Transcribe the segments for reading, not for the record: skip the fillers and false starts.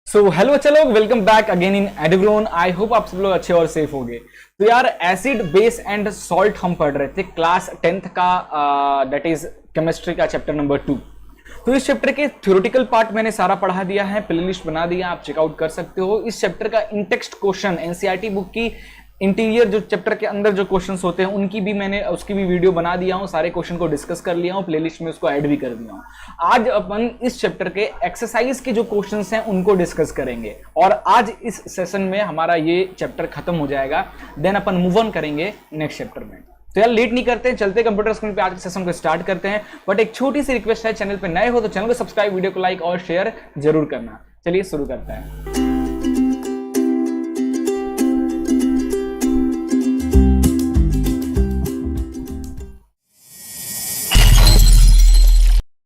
सो hello बच्चा लोग, welcome back again in Edugrown. I hope आप सब लोग अच्छे और सेफ होंगे। तो यार एसिड बेस एंड सॉल्ट हम पढ़ रहे थे क्लास 10th का, दैट इज केमिस्ट्री का चैप्टर नंबर 2। तो इस चैप्टर के थ्योरेटिकल पार्ट मैंने सारा पढ़ा दिया है, प्लेलिस्ट बना दिया, आप चेकआउट कर सकते हो। इस चैप्टर का इन टेक्स्ट क्वेश्चन एनसीईआरटी बुक की इंटीरियर जो चैप्टर के अंदर जो क्वेश्चंस होते हैं उनकी भी मैंने उसकी भी वीडियो बना दिया हूं, सारे क्वेश्चन को डिस्कस कर लिया हूं, प्लेलिस्ट में उसको ऐड भी कर दिया हूं। आज अपन इस चैप्टर के एक्सरसाइज के जो क्वेश्चंस हैं उनको डिस्कस करेंगे और आज इस सेशन में हमारा ये चैप्टर खत्म हो जाएगा। देन अपन मूव ऑन करेंगे नेक्स्ट चैप्टर में। तो यार लेट नहीं करते हैं, चलते कंप्यूटर स्क्रीन पे आज के सेशन को स्टार्ट करते हैं। बट एक छोटी सी रिक्वेस्ट है, चैनल पे नए हो तो चैनल को सब्सक्राइब, वीडियो को लाइक और शेयर जरूर करना। चलिए शुरू करते हैं।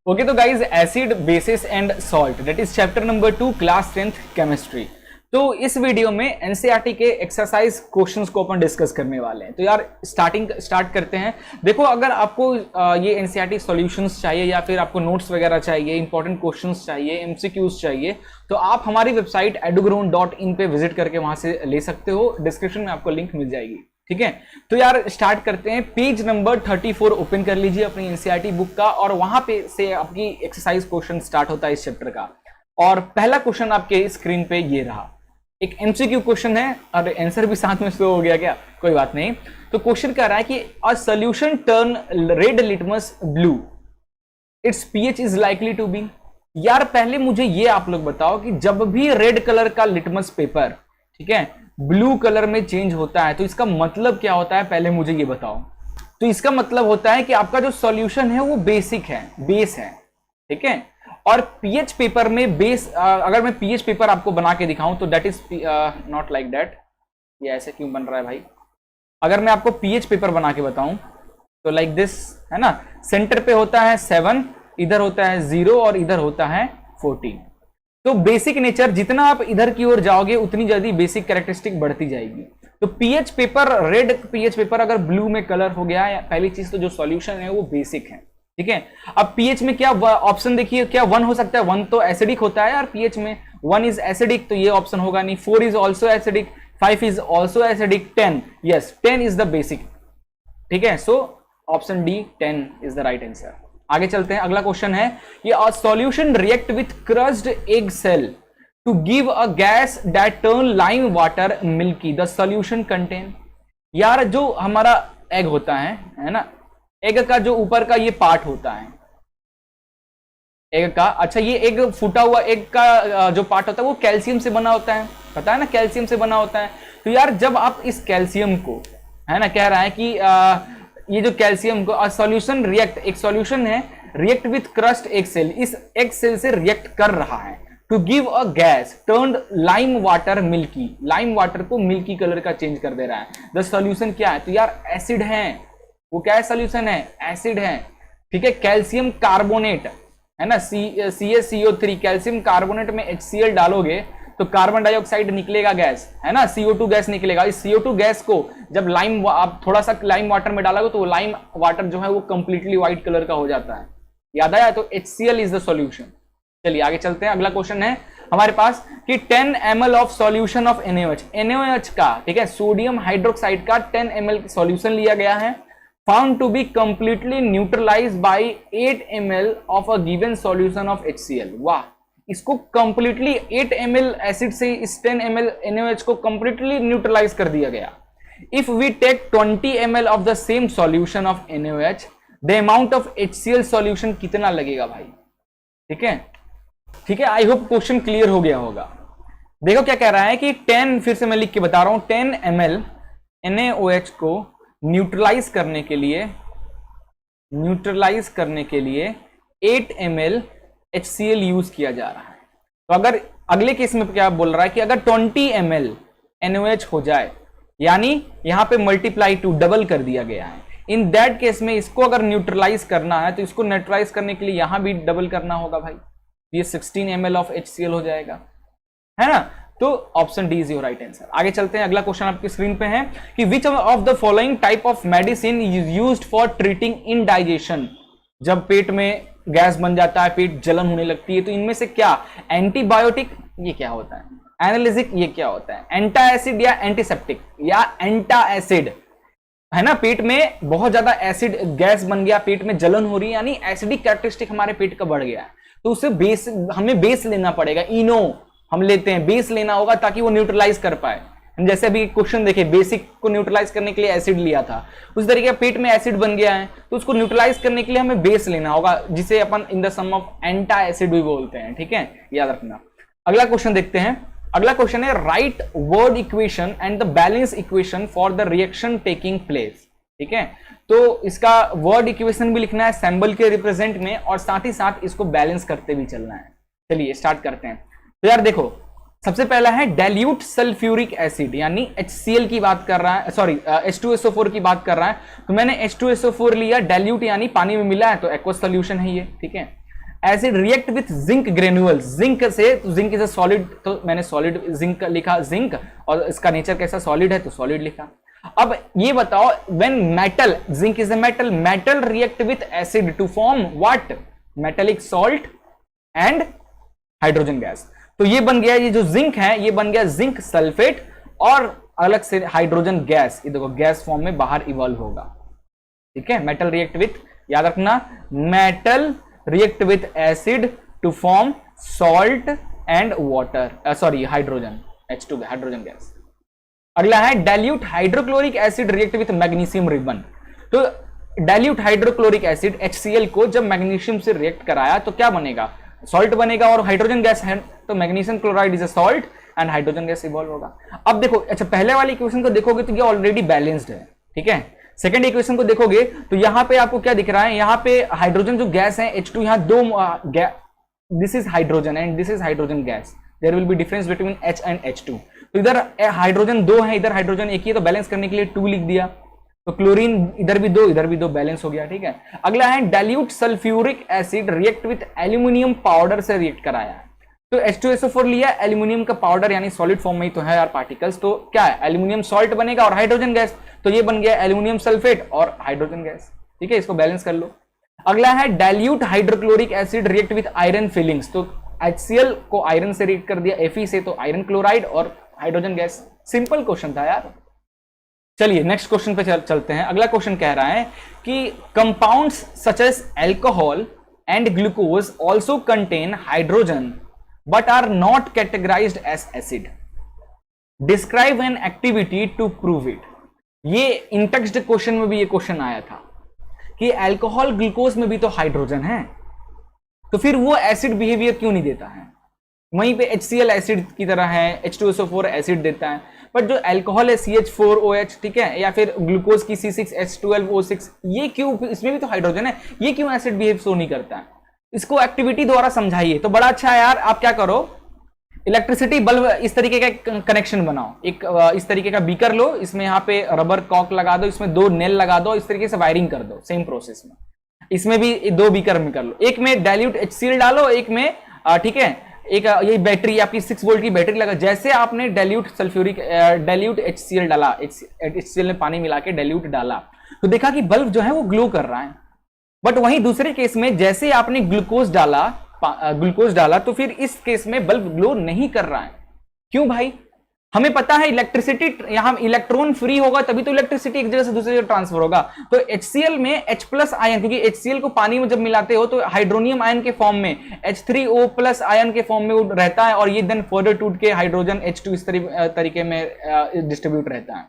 ओके तो guys, acid basis and salt that is chapter number 2 class 10th chemistry. तो इस वीडियो में एनसीईआरटी के एक्सरसाइज क्वेश्चंस को अपन डिस्कस करने वाले हैं। तो यार स्टार्ट करते हैं। देखो, अगर आपको ये एनसीईआरटी सॉल्यूशंस चाहिए या फिर आपको नोट्स वगैरह चाहिए, इंपॉर्टेंट क्वेश्चंस चाहिए, एमसीक्यूज चाहिए, तो आप हमारी वेबसाइट edugrown.in पे विजिट करके वहां से ले सकते हो। डिस्क्रिप्शन में आपको लिंक मिल जाएगी, ठीक है। तो यार स्टार्ट करते हैं। पेज नंबर 34 ओपन कर लीजिए अपनी एनसीईआरटी बुक का और वहां पे से आपकी एक्सरसाइज क्वेश्चन स्टार्ट होता है इस चैप्टर का। और पहला क्वेश्चन आपके स्क्रीन पे ये रहा, एक एमसीक्यू क्वेश्चन है और आंसर भी साथ में शो हो गया क्या, कोई बात नहीं। तो क्वेश्चन कह रहा है कि a solution turn red litmus blue, it's pH is likely to be. यार पहले मुझे ये आप लोग बताओ कि जब भी रेड कलर का लिटमस पेपर, ठीक है, ब्लू कलर में चेंज होता है तो इसका मतलब क्या होता है, पहले मुझे ये बताओ। तो इसका मतलब होता है कि आपका जो सॉल्यूशन है वो बेसिक है, बेस है, ठीक है। और पीएच पेपर में बेस, अगर मैं पीएच पेपर आपको बना के दिखाऊं तो that is not like that. ये ऐसे क्यों बन रहा है भाई? अगर मैं आपको पीएच पेपर बना के बताऊं तो लाइक दिस, है ना। सेंटर पे होता है 7, इधर होता है 0 और इधर होता है 14। तो बेसिक नेचर, जितना आप इधर की ओर जाओगे उतनी जल्दी बेसिक कैरेक्टरिस्टिक बढ़ती जाएगी। तो pH paper, red pH paper अगर ब्लू में कलर हो गया है, पहली चीज तो जो सॉल्यूशन है वो बेसिक है, ठीक है। अब पीएच में क्या ऑप्शन देखिए, क्या 1 हो सकता है? 1 तो एसिडिक होता है यार पीएच में, 1 इज एसिडिक तो ये ऑप्शन होगा नहीं। 4 is also acidic, 5 is also acidic, 10, yes 10 is the basic, ठीक है। So option D 10 is the right answer. आगे चलते हैं, अगला क्वेश्चन है, ये a solution react with crushed egg shell to give a gas that turn lime water milky, the solution contain. यार जो हमारा एग होता है ना, एग का जो ऊपर का ये पार्ट होता है एग का, अच्छा ये एग फूटा हुआ एग का जो पार्ट होता है वो कैल्शियम से बना होता है, पता है ना, कैल्शियम से बना होता है। तो यार जब आप इस कैल्शियम को, है ना, कह रहा है कि ये जो कैल्शियम को सॉल्यूशन रिएक्ट, एक सॉल्यूशन है, react with crushed egg shell, इस एग सेल से रिएक्ट कर रहा है to give a gas turned lime water milky, lime water को मिल्की कलर का चेंज कर दे रहा है। द सॉल्यूशन क्या है? तो यार एसिड है, वो क्या है, सॉल्यूशन है, एसिड है, ठीक है। कैल्शियम कार्बोनेट है ना, CaCO3, कैल्शियम कार्बोनेट में HCl डालोगे तो कार्बन डाइऑक्साइड निकलेगा गैस, है ना, CO2 गैस निकलेगा। इस CO2 गैस को जब लाइम, आप थोड़ा सा लाइम वाटर में डालोगे तो लाइम वाटर जो है वो कंप्लीटली व्हाइट कलर का हो जाता है, याद आया? तो HCl इज द सॉल्यूशन। चलिए आगे चलते हैं। अगला क्वेश्चन है हमारे पास कि 10 ml of solution of NaOH का, ठीक है, सोडियम हाइड्रोक्साइड का 10 ml सॉल्यूशन लिया गया है, found to be completely neutralized by 8 ml of a given solution of HCl। वाह, इसको completely 8 ml एसिड से इस 10 ml NaOH को completely न्यूट्रलाइज कर दिया गया। If we take 20 ml of the same solution of NaOH, the amount of HCl solution कितना लगेगा भाई? ठीक है, ठीक है। आई होप क्वेश्चन क्लियर हो गया होगा। देखो क्या कह रहा है कि 10, फिर से मैं लिख के बता रहा हूं, 10 ml NaOH को न्यूट्रलाइज करने के लिए 8 ml HCl यूज किया जा रहा है। तो अगर अगले केस में क्या बोल रहा है कि अगर 20 ml NaOH हो जाए, यानी यहां पे मल्टीप्लाई टू, डबल कर दिया गया है। इन दैट केस में इसको अगर न्यूट्रलाइज करना है तो इसको न्यूट्रलाइज करने के लिए यहां भी डबल करना होगा भाई, ये 16 ml ऑफ HCl हो जाएगा, है ना। तो option D is your right answer. आगे चलते हैं, अगला क्वेश्चन आपकी स्क्रीन पे है कि which of the following type of medicine is used for treating indigestion, जब पेट में गैस बन जाता है, पेट जलन होने लगती है, तो इनमें से क्या एंटीबायोटिक ये क्या होता है, एनालिसिक ये क्या होता है, एंटा एसिड या एंटीसेप्टिक या एंटा एसिड, है ना, पेट में बहुत ज्यादा एसिड गैस बन गया, पेट में जलन हो रही है, यानी एसिडिक कैरेक्टरिस्टिक हमारे पेट का बढ़ गया है, तो उसे बेस, हमें बेस लेना पड़ेगा, इनो हम लेते हैं, बेस लेना होगा ताकि वो न्यूट्रलाइज कर पाए। जैसे अभी क्वेश्चन देखे, बेसिक को न्यूट्रलाइज करने के लिए एसिड लिया था, उस तरीके का पेट में एसिड बन गया है, तो उसको न्यूट्रलाइज करने के लिए हमें बेस लेना होगा, जिसे अपन in the sum of antacid भी बोलते हैं, ठीक है, याद रखना। अगला क्वेश्चन देखते हैं। अगला क्वेश्चन है right word equation and the balance equation for the reaction taking place, ठीक है, तो इसका वर्ड इक्वेशन भी लिखना है सिंबल के रिप्रेजेंट में, और साथ ही साथ इसको बैलेंस करते भी चलना है। चलिए स्टार्ट करते हैं। तो यार देखो, सबसे पहला है डाइल्यूट सल्फ्यूरिक एसिड, यानी HCl की बात कर रहा है, सॉरी H2SO4 की बात कर रहा है, तो मैंने H2SO4 लिया, डाइल्यूट यानी पानी में मिला है, तो एक्वस सॉल्यूशन है ये, ठीक है। Acid react with zinc granules, zinc से, तो जिंक इज अ सॉलिड, तो मैंने सॉलिड जिंक लिखा, जिंक, और इसका नेचर कैसा, सॉलिड है, तो सॉलिड लिखा। अब ये बताओ, when metal, zinc is a metal, metal react with acid to form what, metallic salt and hydrogen gas, तो ये बन गया, ये जो जिंक है ये बन गया जिंक सल्फेट, और अलग से हाइड्रोजन गैस, ये देखो गैस फॉर्म में बाहर इवॉल्व होगा, ठीक है। मेटल रिएक्ट विथ, याद रखना, metal react with acid to form salt and water, sorry hydrogen, H2 hydrogen gas. अगला है dilute hydrochloric acid react with magnesium ribbon, तो डाइल्यूट हाइड्रोक्लोरिक एसिड HCl को जब मैग्नीशियम से रिएक्ट कराया तो क्या बनेगा, सॉल्ट बनेगा, और हाइड्रोजन गैस है, तो magnesium chloride is a salt and hydrogen gas evolve होगा। अब देखो, अच्छा पहले वाली इक्वेशन को देखोगे तो ये ऑलरेडी बैलेंस्ड है, ठीक है। सेकंड इक्वेशन को देखोगे तो यहां पे आपको क्या दिख रहा है, यहां पे हाइड्रोजन जो गैस है H2, यहां दो, this is hydrogen and this is hydrogen gas, there will be difference between H and H2, तो इधर हाइड्रोजन 2 है, इधर हाइड्रोजन 1 ही है, तो बैलेंस करने के लिए 2 लिख दिया, तो क्लोरीन इधर भी 2 इधर भी 2, बैलेंस हो गया, ठीक है। अगला है dilute sulphuric acid react with aluminium powder से रिएक्ट कराया है, तो H2SO4 लिया, एल्यूमिनियम का पाउडर यानी सॉलिड फॉर्म में ही तो है यार पार्टिकल्स, तो क्या है, एल्यूमिनियम सॉल्ट बनेगा और हाइड्रोजन गैस, तो ये बन गया एल्यूमिनियम सल्फेट और हाइड्रोजन गैस, ठीक है, इसको बैलेंस कर लो। अगला है dilute hydrochloric acid react with iron filings, तो HCl को आयरन से रिएक्ट कर दिया, Fe से, तो आयरन क्लोराइड और हाइड्रोजन गैस, सिंपल क्वेश्चन था यार। चलिए नेक्स्ट क्वेश्चन पे चलते हैं। अगला क्वेश्चन कह रहा है कि compounds such as alcohol and glucose also contain hydrogen but are not categorized as acid, describe an activity to prove it. ये इन टेक्स्ट क्वेश्चन में भी ये क्वेश्चन आया था कि अल्कोहल ग्लूकोज में भी तो हाइड्रोजन है, तो फिर वो एसिड बिहेवियर क्यों नहीं देता है, वहीं पे HCl एसिड की तरह है, H2SO4 एसिड देता है, बट जो अल्कोहल है CH4OH, ठीक है, या फिर ग्लूकोज की C6H12O6, ये क्यों, इसमें भी तो हाइड्रोजन है, ये क्यों एसिड बिहेव शो नहीं करता है, इसको एक्टिविटी द्वारा समझाइए। तो बड़ा अच्छा है यार, आप क्या करो, इलेक्ट्रिसिटी बल्ब इस तरीके का कनेक्शन बनाओ, एक इस तरीके का बीकर लो, इसमें यहाँ पे रबर कॉक लगा दो, इसमें 2 नेल लगा दो, इस तरीके से वायरिंग कर दो, सेम प्रोसेस में इसमें भी 2 बीकर में कर लो, एक में डाइल्यूट HCl डालो, एक में ठीक है, एक ये बैटरी आपकी 6 वोल्ट की बैटरी लगा, जैसे आपने डाइल्यूट HCl डाला, HCl में पानी मिला के डाइल्यूट डाला, तो देखा कि बल्ब जो है वो ग्लो कर रहा है। बट वहीं दूसरे केस में जैसे आपने ग्लूकोज डाला तो फिर इस केस में बल्ब ग्लो नहीं कर रहा है। क्यों भाई, हमें पता है इलेक्ट्रिसिटी, यहां इलेक्ट्रॉन फ्री होगा तभी तो इलेक्ट्रिसिटी एक जगह से दूसरी जगह ट्रांसफर होगा। तो HCl में H+ आयन, क्योंकि HCl को पानी में जब मिलाते हो तो हाइड्रोनियम आयन के फॉर्म में, H3O+ आयन के फॉर्म में वो रहता है, और ये देन फर्दर टूट के हाइड्रोजन H2 इस तरीके में डिस्ट्रीब्यूट रहता है।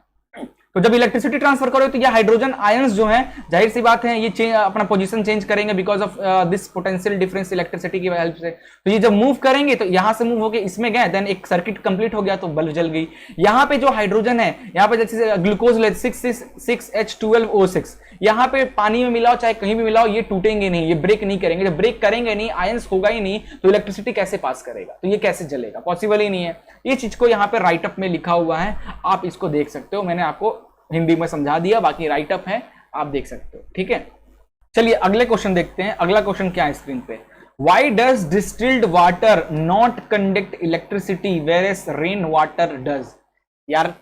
तो जब इलेक्ट्रिसिटी ट्रांसफर करो तो ये हाइड्रोजन आयंस जो हैं, जाहिर सी बात है ये अपना पोजीशन चेंज करेंगे because of this potential difference electricity की हेल्प से। तो ये जब मूव करेंगे तो यहां से मूव होके इसमें गए, देन एक सर्किट कंप्लीट हो गया तो बल्ब जल गई। यहां पे जो हाइड्रोजन है, यहां पे जैसे ग्लूकोज ले 6H12O6, यहां पे पानी में मिलाओ चाहे कहीं भी मिलाओ, ये टूटेंगे नहीं, ये ब्रेक नहीं करेंगे। जब ब्रेक करेंगे नहीं, आयंस होगा ही नहीं, तो इलेक्ट्रिसिटी कैसे पास करेगा, तो ये कैसे जलेगा, पॉसिबल ही नहीं है। ये चीज को यहाँ पे राइटअप में लिखा हुआ है, आप इसको देख सकते हो, मैंने आपको हिंदी में समझा दिया, बाकी राइटअप है आप देख सकते हो, ठीक है। चलिए अगले क्वेश्चन देखते हैं। अगला क्वेश्चन क्या है स्क्रीन पे, why does distilled water not conduct electricity whereas rain water does. यार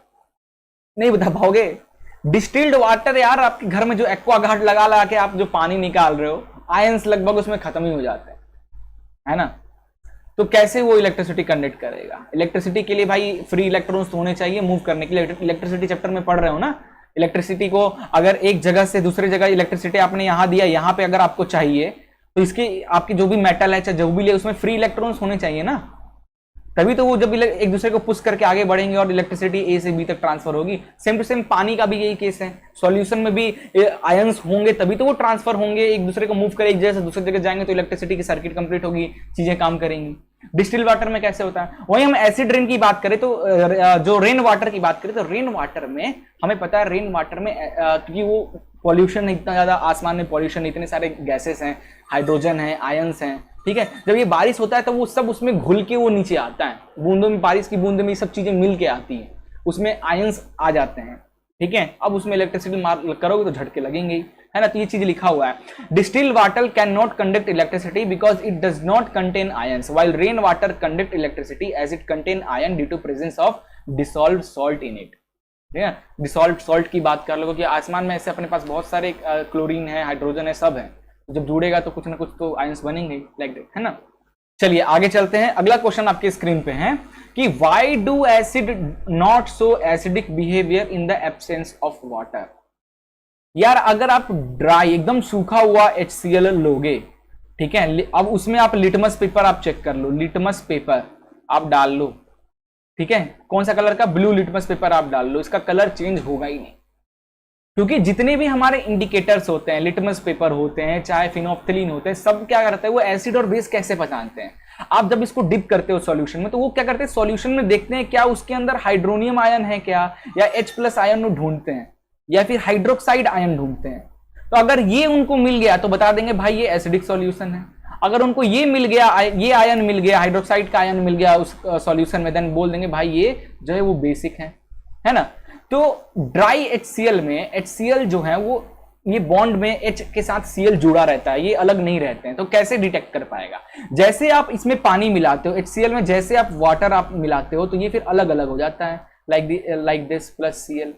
नहीं बता पाओगे, डिस्टिल्ड वाटर यार आपके घर में जो एक्वागार्ड लगा के आप जो पानी निकाल रहे हो, आयंस लगभग उसमें खत्म ही हो जाते हैं, है ना। तो कैसे वो इलेक्ट्रिसिटी कंडक्ट करेगा? इलेक्ट्रिसिटी के लिए भाई फ्री इलेक्ट्रॉन्स होने चाहिए मूव करने के लिए। इलेक्ट्रिसिटी चैप्टर में पढ़ रहे हो ना, इलेक्ट्रिसिटी को अगर एक जगह से दूसरी जगह इलेक्ट्रिसिटी आपने यहां दिया, यहां पे अगर आपको चाहिए तो इसके आपकी जो भी मेटल है चाहे जो भी ले उसमें फ्री इलेक्ट्रॉन्स होने चाहिए ना, तभी तो वो जब एक दूसरे को पुश करके आगे बढ़ेंगे और इलेक्ट्रिसिटी ए से बी तक ट्रांसफर होगी। सेम टू सेम पानी का भी यही केस है, सॉल्यूशन में भी आयंस होंगे तभी तो वो ट्रांसफर होंगे, एक दूसरे को मूव करे, एक जगह से दूसरी जगह जाएंगे तो इलेक्ट्रिसिटी की सर्किट कंप्लीट होगी, चीजें काम करेंगी। डिस्टिल वाटर में कैसे होता है? वही हम एसिड रेन की बात करें तो जो रेन वाटर की बात करें तो रेन वाटर में हमें पता है, रेन वाटर में क्योंकि वो पॉल्यूशन इतना ज्यादा, आसमान में पॉल्यूशन, इतने सारे गैसेस हैं, हाइड्रोजन है, आयंस हैं, ठीक है। जब ये बारिश होता है तो वो सब उसमें घुल के वो नीचे आता है, बूंदों में, बारिश की बूंदों में ये सब चीजें मिल के आती हैं, उसमें आयंस आ जाते हैं, ठीक है। अब उसमें इलेक्ट्रिसिटी मार करोगे तो झटके लगेंगे ही, है ना। तो ये चीज लिखा हुआ है, distil water can not conduct electricity because it does not contain ions while rain water conduct electricity as it contain ion due to presence of dissolved salt in it, ठीक है। डिसॉल्व्ड सॉल्ट की बात कर लो कि आसमान में ऐसे अपने पास बहुत सारे क्लोरीन है, हाइड्रोजन है, सब है, जब जुड़ेगा तो कुछ ना कुछ तो आयंस बनेंगे, लाइक दैट, है ना। चलिए आगे चलते हैं। अगला क्वेश्चन आपके स्क्रीन पे है कि why do acid not show acidic behaviour in the absence of water. यार अगर आप ड्राई एकदम सूखा हुआ HCl लोगे, ठीक है, अब उसमें आप लिटमस पेपर आप चेक कर लो, लिटमस पेपर आप डाल लो, ठीक है, कौन सा कलर का? ब्लू लिटमस पेपर आप डाल लो, इसका कलर चेंज होगा ही नहीं, क्योंकि जितने भी हमारे इंडिकेटर्स होते हैं, लिटमस पेपर होते हैं, चाहे फिनोफ्थलीन होते हैं, सब क्या करते हैं, वो एसिड और बेस कैसे पहचानते हैं। आप जब इसको डिप करते हो सॉल्यूशन में तो वो क्या करते हैं, सॉल्यूशन में देखते हैं क्या उसके अंदर हाइड्रोनियम आयन है क्या, या H+ आयन ढूंढते हैं, या फिर हाइड्रोक्साइड आयन ढूंढते हैं। तो अगर ये उनको मिल गया तो बता देंगे भाई ये एसिडिक सॉल्यूशन है। अगर उनको ये मिल गया, ये आयन मिल गया, हाइड्रोक्साइड का आयन मिल गया उस सॉल्यूशन में, देन बोल देंगे भाई ये जो है वो बेसिक है ना। तो ड्राई HCl में HCl जो है वो ये बॉन्ड में H के साथ Cl जुड़ा रहता है, ये अलग नहीं रहते हैं। तो कैसे डिटेक्ट कर पाएगा? जैसे आप इसमें पानी मिलाते हो HCl में, जैसे आप वाटर आप मिलाते हो तो ये फिर अलग अलग हो जाता है, लाइक दिस प्लस Cl,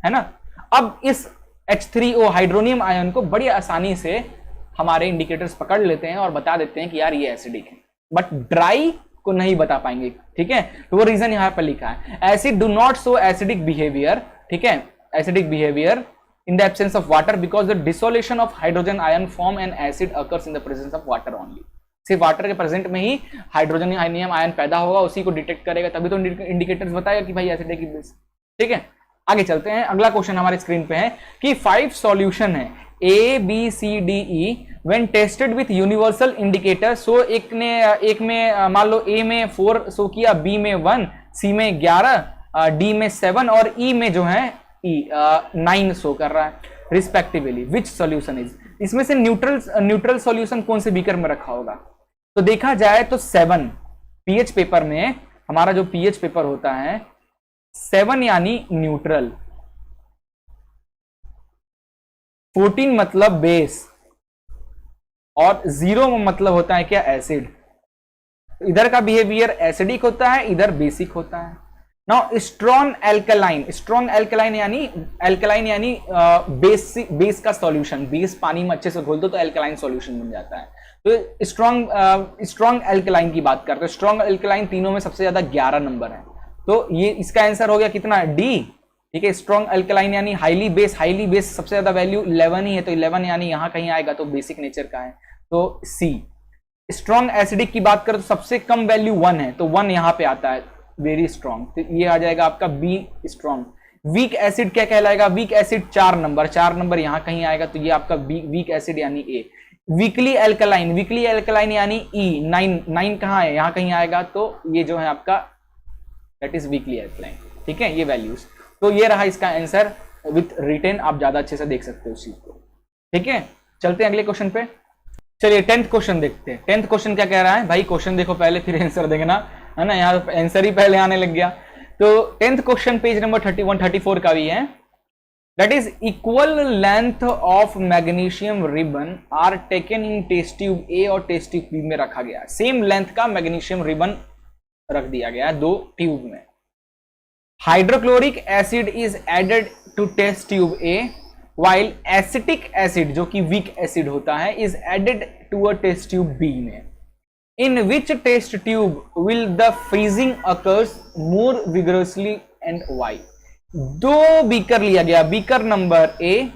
है ना। अब इस H3O हाइड्रोनियम आयन को बड़ी आसानी से हमारे इंडिकेटर्स पकड़ लेते हैं और बता देते हैं कि यार ये एसिडिक है, बट ड्राई को नहीं बता पाएंगे, ठीक है। तो वो रीजन यहां पर लिखा है, acid do not show acidic behaviour, ठीक है, acidic behaviour in the absence of water because the dissolution of hydrogen ion form an acid occurs in the presence of water only। सिर्फ वाटर के present में ही hydrogen ion पैदा होगा, उसी को detect करेगा, तभी तो इंडिकेटर्स बताएगा कि भाई एसिड है कि बेस, ठीक है। आगे चलते हैं, अगला क्वेश्चन हमारे स्क्रीन पे है कि 5 सॉल्यूशन है A B C D E when tested with universal indicator। सो एक में मान लो A में 4 शो किया, B में 1, C में 11, D में 7 और E में जो है 9 शो कर रहा है रिस्पेक्टिवली। विच सॉल्यूशन इज, इसमें से न्यूट्रल सॉल्यूशन कौन से बीकर में रखा होगा? तो देखा जाए तो 7 पीएच पेपर में, हमारा जो पीएच पेपर होता है 7 यानी न्यूट्रल, 14 मतलब बेस और 0 मतलब होता है क्या, एसिड। इधर का बिहेवियर एसिडिक होता है, इधर बेसिक होता है। नाउ स्ट्रॉन्ग एल्कलाइन यानी बेस का सॉल्यूशन, बेस पानी में अच्छे से घोल दो तो एल्कलाइन सॉल्यूशन बन जाता है। तो स्ट्रॉन्ग एल्कलाइन की बात करते हैं। स्ट्रॉन्ग एल्कलाइन तीनों में सबसे ज्यादा 11 नंबर है, तो ये इसका आंसर हो गया कितना, डी, ठीक है। स्ट्रॉन्ग एल्कलाइन यानी हाईली बेस सबसे ज्यादा वैल्यू 11 ही है, तो 11 यानी यहां कहीं आएगा तो बेसिक नेचर का है, तो सी। स्ट्रॉन्ग एसिडिक की बात करें तो सबसे कम वैल्यू 1 है, तो 1 यहां पे आता है, वेरी स्ट्रॉन्ग, तो ये आ जाएगा आपका बी स्ट्रॉन्ग। वीक एसिड क्या कहलाएगा, वीक एसिड 4 नंबर यहां कहीं आएगा, तो ये आपका वीक एसिड यानी ए। वीकली एल्कलाइन यानी ई, 9 कहां है, यहां कहीं आएगा, तो ये जो है आपका दैट इज वीकली एल्कलाइन, ठीक है, ये वैल्यूज। तो ये रहा इसका आंसर विथ रिटेन, आप ज्यादा अच्छे से देख सकते हो उस चीज को, ठीक है। चलते हैं अगले क्वेश्चन पे। चलिए 10th क्वेश्चन देखते हैं। 10th क्वेश्चन क्या कह रहा है भाई, क्वेश्चन देखो पहले फिर आंसर देखना, है ना, यहाँ आंसर ही पहले आने लग गया। तो 10th क्वेश्चन पेज नंबर 31-34 का भी है, that is equal length of magnesium ribbon are taken in test tube A और टेस्ट ट्यूब बी में रखा गया। सेम लेंथ का मैग्नीशियम रिबन रख दिया गया है 2 ट्यूब में। Hydrochloric acid is added to test tube A while acetic acid जो कि वीक एसिड होता है is added to a test tube B में। In which test tube will the freezing occurs more vigorously and why? दो beaker लिया गया, beaker number A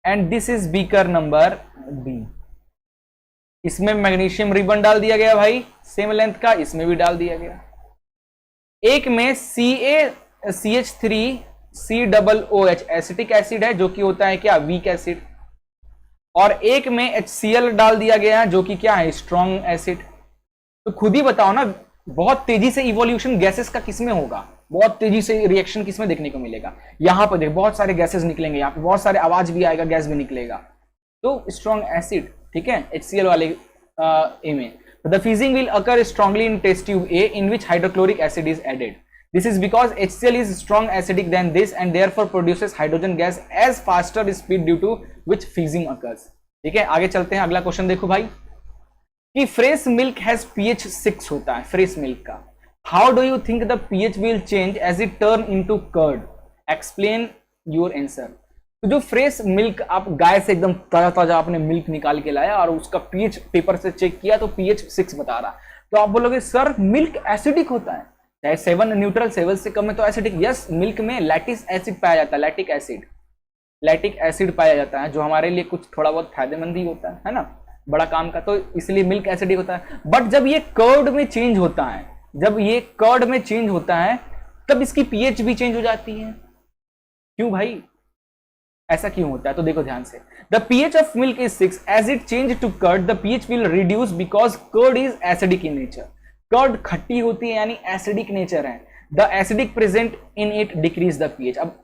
and this is beaker number B. इसमें magnesium ribbon डाल दिया गया भाई same length का, इसमें भी डाल दिया गया। एक में CaCH3COOH एसिटिक एसिड है जो कि होता है क्या, वीक एसिड, और एक में HCl डाल दिया गया है जो कि क्या है, स्ट्रॉन्ग एसिड। तो खुद ही बताओ ना, बहुत तेजी से इवोल्यूशन गैसेस का किसमें होगा, बहुत तेजी से रिएक्शन किसमें देखने को मिलेगा, यहां पर देखो बहुत सारे गैसेस निकलेंगे, यहाँ पे बहुत सारे आवाज भी आएगा, गैस भी निकलेगा, तो स्ट्रॉन्ग एसिड, ठीक है, HCl वाले ए में। The freezing will occur strongly in test tube A in which hydrochloric acid is added. This is because HCl is strong acidic than this and therefore produces hydrogen gas as faster speed due to which freezing occurs। ठीक है, आगे चलते हैं, अगला question देखो भाई कि fresh milk has pH 6 होता है फ्रेश मिल्क का। How do you think the pH will change as it turn into curd? Explain your answer. तो जो फ्रेश मिल्क आप गाय से एकदम ताजा ताजा आपने मिल्क निकाल के लाया और उसका pH पेपर से चेक किया तो pH 6 बता रहा, तो आप बोलोगे सर मिल्क एसिडिक होता है, चाहे 7 न्यूट्रल 7 से कम है तो एसिडिक। यस, मिल्क में लैटिस एसिड पाया जाता है, लैटिक एसिड पाया जाता है जो हमारे लिए कुछ थोड़ा बहुत फायदेमंद ही होता है ना, बड़ा काम का, तो इसलिए मिल्क एसिडिक होता है। बट जब ये कर्ड में चेंज होता है, जब ये कर्ड में चेंज होता है तब इसकी पीएच भी चेंज हो जाती है। क्यों भाई, ऐसा क्यों होता है? तो देखो ध्यान से, the pH of milk is 6, as it change to curd the pH will reduce because curd is acidic in nature. Curd खट्टी होती है यानी एसिडिक नेचर है, the acidic present in it decrease the pH. अब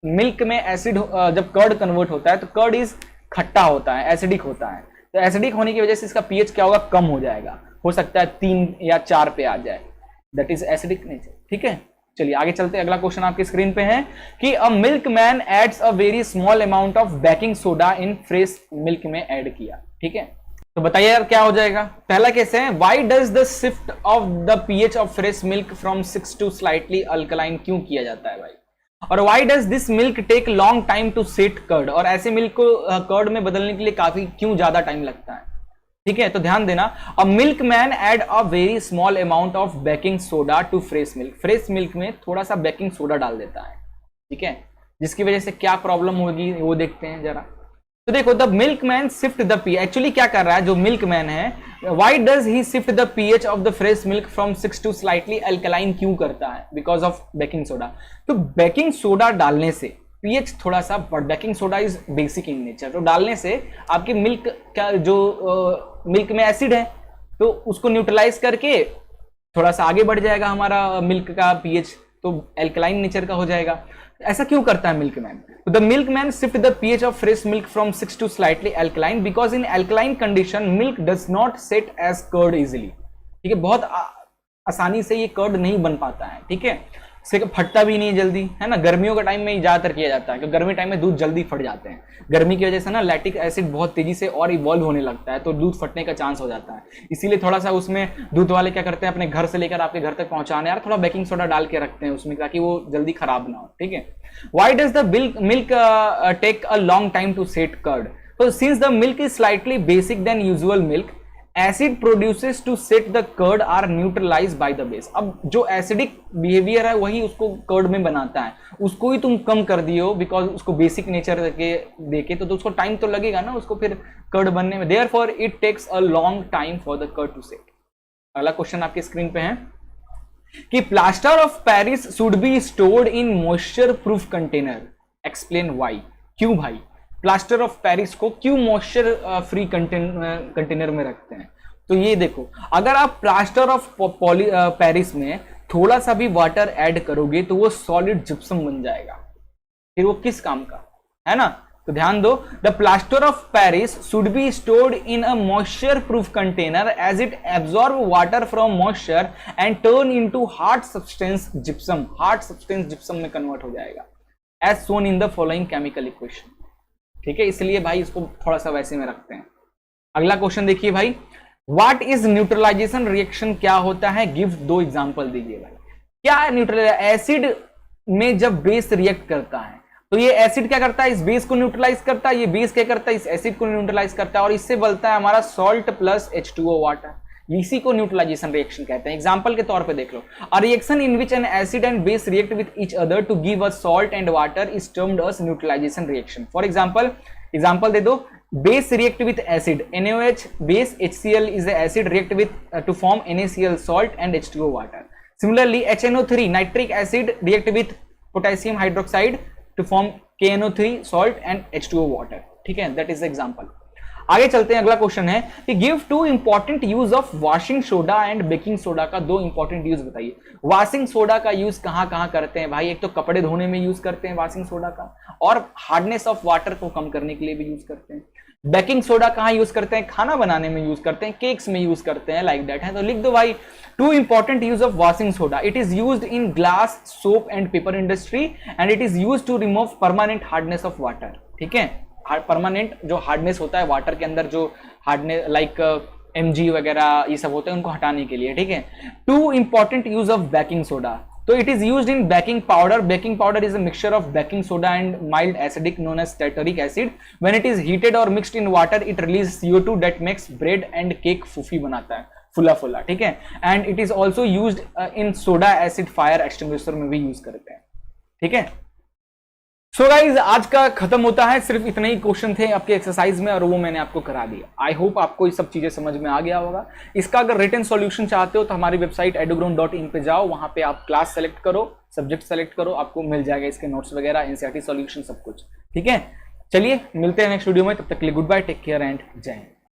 milk में acid जब curd convert होता है तो कर्ड इज खट्टा होता है, एसिडिक होता है, तो एसिडिक होने की वजह से इसका पीएच क्या होगा, कम हो जाएगा, हो सकता है 3 या 4 पे आ जाए, दैट इज एसिडिक नेचर। ठीक है, चलिए आगे चलते हैं, अगला क्वेश्चन आपकी स्क्रीन पे है कि अ milk man adds a very small amount of baking soda in fresh milk में ऐड किया। ठीक है, तो बताइए यार क्या हो जाएगा। पहला केस है, why does the shift of the pH of fresh milk from 6 to slightly alkaline क्यों किया जाता है भाई, और why does this milk take long time to set curd, और ऐसे मिल्क को कर्ड में बदलने के लिए काफी क्यों ज्यादा टाइम लगता है। ठीक है, तो ध्यान देना, a milk man add a very small amount of baking soda to fresh milk. Fresh milk में थोड़ा सा बेकिंग सोडा डाल देता है, ठीक है, जिसकी वजह से क्या प्रॉब्लम होगी वो देखते हैं जरा। तो देखो, the milk man shift the P, actually क्या कर रहा है जो मिल्क मैन है, why does he shift the pH of the fresh milk from 6 to slightly alkaline क्यों करता है, बिकॉज ऑफ बेकिंग सोडा। तो बेकिंग सोडा डालने से पीएच थोड़ा सा, baking soda is basic in nature, तो डालने से आपके मिल्क का जो मिल्क में एसिड है तो उसको न्यूट्रलाइज करके थोड़ा सा आगे बढ़ जाएगा हमारा मिल्क का पीएच, तो अल्कलाइन नेचर का हो जाएगा। ऐसा क्यों करता है milk man? The milk man shift the pH of fresh milk from 6 to slightly alkaline because in alkaline condition milk does not set as curd easily. ठीक है, बहुत आसानी से ये कर्ड नहीं बन पाता है, ठीक है, फटता भी नहीं जल्दी, है ना। गर्मियों का टाइम में ज्यादातर किया जाता है क्योंकि गर्मी टाइम में दूध जल्दी फट जाते हैं, गर्मी की वजह से ना लैक्टिक एसिड बहुत तेजी से और इवॉल्व होने लगता है तो दूध फटने का चांस हो जाता है। इसीलिए थोड़ा सा उसमें दूध वाले क्या करते हैं, अपने घर से लेकर आपके घर तक पहुंचाने यार थोड़ा बेकिंग सोडा डाल के रखते हैं उसमें ताकि वो जल्दी खराब ना हो। ठीक है, why does the milk take a long time to set curd? तो since the milk is slightly basic than usual milk, acid produces to set the curd are neutralise by the base. अब जो acidic behaviour है वही उसको curd में बनाता है, उसको ही तुम कम कर दियो बिकॉज उसको बेसिक नेचर देके तो उसको टाइम तो लगेगा ना उसको फिर कर्ड बनने में, therefore it takes a long time for the curd to set. अगला क्वेश्चन आपके स्क्रीन पे है कि plaster of Paris should be stored in moisture proof container, explain why. क्यों भाई प्लास्टर ऑफ पेरिस को क्यों मॉइस्चर फ्री कंटेनर में रखते हैं? तो ये देखो, अगर आप प्लास्टर ऑफ पेरिस में थोड़ा सा भी वाटर ऐड करोगे तो वो सॉलिड जिप्सम बन जाएगा, फिर वो किस काम का, है ना। तो ध्यान दो, the plaster of Paris should be stored in a moisture proof container as it absorb water from moisture and turn into hard substance gypsum, hard substance gypsum में कन्वर्ट हो जाएगा as shown in the following chemical equation. ठीक है, इसलिए भाई इसको थोड़ा सा वैसे में रखते हैं। अगला क्वेश्चन देखिए भाई, व्हाट इज न्यूट्रलाइजेशन रिएक्शन, क्या होता है, गिव 2 एग्जांपल दीजिए भाई। क्या है न्यूट्रलाइजेशन? एसिड में जब बेस रिएक्ट करता है तो ये एसिड क्या करता है, इस बेस को न्यूट्रलाइज करता है, ये बेस क्या करता है, इस एसिड को न्यूट्रलाइज करता है और इससे बनता है हमारा सॉल्ट प्लस H2O वाटर। इसी को न्यूट्रलाइजेशन रिएक्शन कहते हैं। एग्जांपल के तौर पे देख लो, a reaction in which an acid and base react with each other to give us salt and water is termed as neutralisation reaction. For example दे दो, base react with acid, NaOH base, HCl is the acid react with to form NaCl salt and H2O water. Similarly, HNO3 nitric acid react with potassium hydroxide to form KNO3 salt and H2O water. ठीक है, that is the example. आगे चलते हैं, अगला question है कि give to important use of washing soda and baking soda का दो इंपॉर्टेंट यूज बताइए। वॉशिंग सोडा का यूज कहां कहां करते हैं भाई? एक तो कपड़े धोने में यूज करते हैं वॉशिंग सोडा का, और हार्डनेस ऑफ वाटर को कम करने के लिए भी यूज करते हैं। बेकिंग सोडा कहां यूज करते हैं? खाना बनाने में यूज करते हैं, केक्स में यूज करते हैं, लाइक दैट है। तो लिख दो भाई, two important use of washing soda, it is used in glass, soap and paper industry and it is used to remove permanent hardness of water. ठीक है, परमानेंट जो हार्डनेस होता है वाटर के अंदर, जो हार्डनेस लाइक Mg वगैरह ये सब होते हैं, उनको हटाने के लिए। ठीक है, two important use of baking soda, तो it is used in baking powder. Baking powder is a mixture of baking soda and mild acidic known as tartaric acid. When it is heated और mixed in water it release CO2 that makes bread and cake फूफी बनाता है, फुला फुला। ठीक है, and it is also used in soda acid fire extinguisher में भी यूज करते हैं। ठीक है, सो गाइज आज का खत्म होता है, सिर्फ इतने ही क्वेश्चन थे आपके एक्सरसाइज में और वो मैंने आपको करा दिया। आई होप आपको ये सब चीजें समझ में आ गया होगा। इसका अगर रिटन सॉल्यूशन चाहते हो तो हमारी वेबसाइट eduground.in पे जाओ, वहां पे आप क्लास सेलेक्ट करो, सब्जेक्ट सेलेक्ट करो, आपको मिल जाएगा इसके नोट्स वगैरह, NCERT सॉल्यूशन सब कुछ। ठीक है, चलिए मिलते हैं नेक्स्ट वीडियो में, तब तक के लिए good bye, take care and Jai Hind.